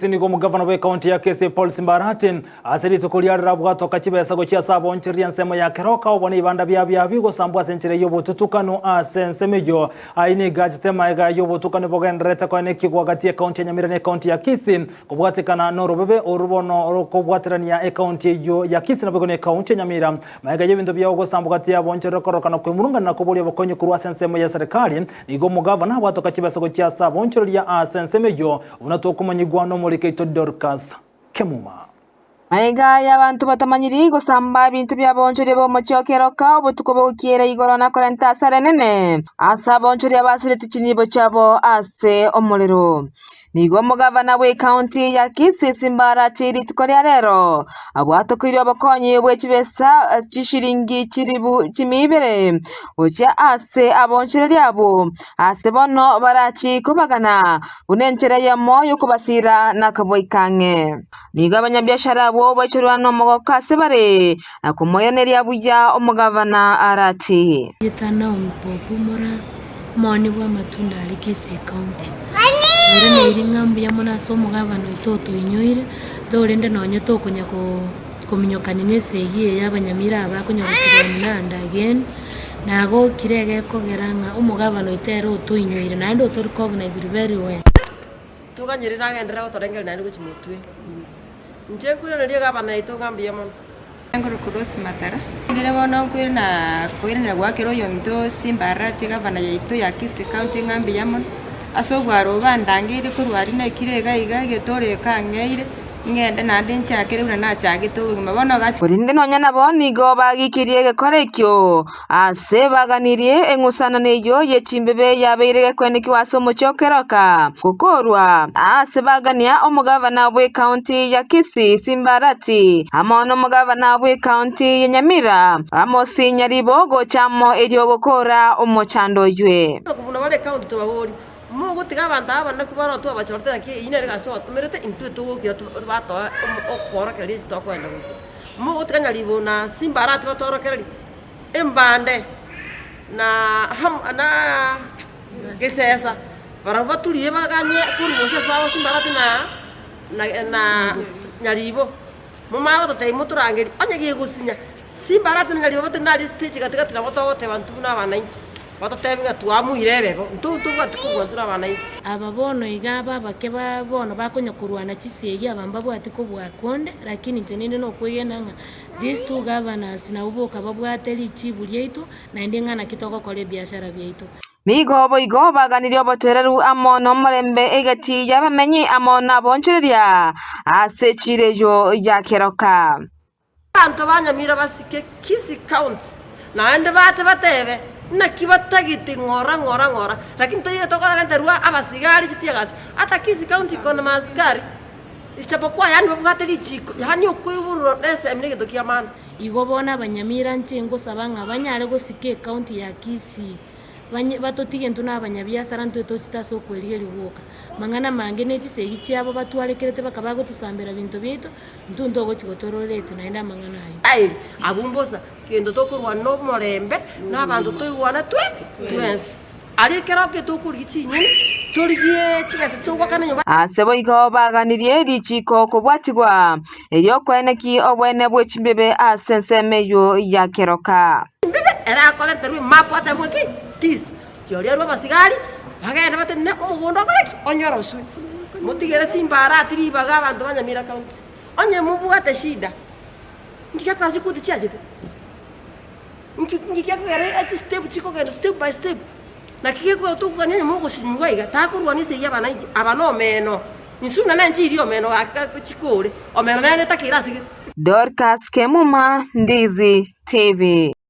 Kisii nigo mugavana wa kaunti ya Kisii Paul Simbarati asirito kuliarira bwatoka kibesa gokia sabo nchiria nsemo ya Keroka obone ibanda bya bigo sambwa senchire yobo tutukano asensemejo aini gajitema ega yobo tukano bogendreta kwa neki gwagati ya kaunti ya Nyamira ne kaunti ya Kisii kubwatikana norobebe orubono orokobwatirania e kaunti yo ya Kisii nabego ne kaunti ya Nyamira maiga yebinto byago sambwa gati ya bonchero korokana kwemurunga na kubuli abakonye kurwa sensemo ya serikali nigo mugavana bwatoka kibesa gokia sabo nchiria asensemejo unatokumanyigwa no muri Keito Dorcas Kemuma. Maiga y'abantu batamanyiri gusamba ibintu byabonjore bo Keroka obutuko bukire igoro na korenta sarenene asa bonjore abasiriti kinibo cyabo ase omuliro nigo mugavana we county ya Kisii Simbarati ritukorya rero abwatokirwa abakonyi bwe kibesa kishiringi kiribu kimibere ocha ase abonjore ryabo ase bono barachi kubagana unenchere ya moyo kubasira nakaboikange nigo abanyabiashara bo bachurwano mogoka sebare akomoyaneria buya omugavana arati yitana umpopo mora moni bwa matunda ali Kisii county ere niri ngambu ya mona so mugavana itoto inyoire dorende nonye tokunya kominyokani nesegiye y'abanyamira abakunyarukirana again nago kirege kogeranga umugavana itero to inyoire nando to recognize very well tuganyire nagendera gotorengera nandi guchimutwe nje kwira ndio gavana ito ngambia mama ngoro kurosi matara ndire bona kwira gwakero yo mito Simbarati gavana yaito ya Kisii county ngambia mama asobwaro bandangire kurwari na kirega iga getore kangeire ngende nande nchakire una nachagito mabona gachi kurinde nonya nabo nigo bagikirie gekorekyo ase baganirie engusana neyo yechimbebe yabeire kweniki waso Keroka kukorwa ase bagania omugavana we county ya Kisii Simbarati amono mugavana we county ya Nyamira amosi nyaribo gochamo eryo gukora omochando ywe kubuna wale county to bagori mugo tigabanda abana kubara to abachorte naki ine rega so merete intu to kira to bato okora kali sto kwenda guchi mugo tiganya libona Simbarati batoro kali embande na na gesesa bara batuliye baganye kurubose sawo Simbarati na nyaribo mumago to taimu turangeri onyagiye gusinya Simbarati nyaribo batinali stage katika tinabotote bantu na bananchi batotebenga tuamuirebe ntutugatukugwa turabananchi ababono igaba bakeba bono bakonyakurwana kisegi abamba bwati ko bwakonde lakini ntenene no kweyenanga these two governors na uboka babwateli chibulyaitu na ndengana kitoko kole biashara byaitu nigo boigo baganirie obotereru amono morembe egati yabamenyi amona boncheria ase chireyo ya Keroka bantu banyamira basike Kisii county na ende bate batebe na kibatagiti ngora lakini toye toka ndarua abasigari chitiagas hata Kisii county kona masigari ichapokuwa yani babwateli chiko yani okuyuburo nese mnege dokia man igobona abanyamira nchengo sabanga banyare gosike county ya Kisii batotige ntuna abanyabiasara ntweto chitaso kweriye liwoka mangana mange nechisegi cyabo batwarekerete bakabago tusambira bintu bito ntundogo chigotororete naenda mangana ayo ai abumboza kendo tokurwa no morembe n'abantu toywana twens ari Keroka tokuri chinyini turigiye chigase tugwakana nyumba asebo igo baganirie richiko kubwatigwa eryo kweneki obwene bwechimbebe asensemeyo ya Keroka mbebe era akole terwe mapu atamweki tis jori ro basigari bagenda batene umugondo koreki onyoroswe mutigere Simbarati ribaga abantu banyamira county onye mubwate shida ngikakazi kuti chajete ngikakere ati step chiko genda step by step na kikeko tukuganye mugo shinywa iga takurwanise yabananchi abano meno nisuna na njiri omeno akachikore omeno nene takirasi Dorcas Kemuma, Ndizi TV.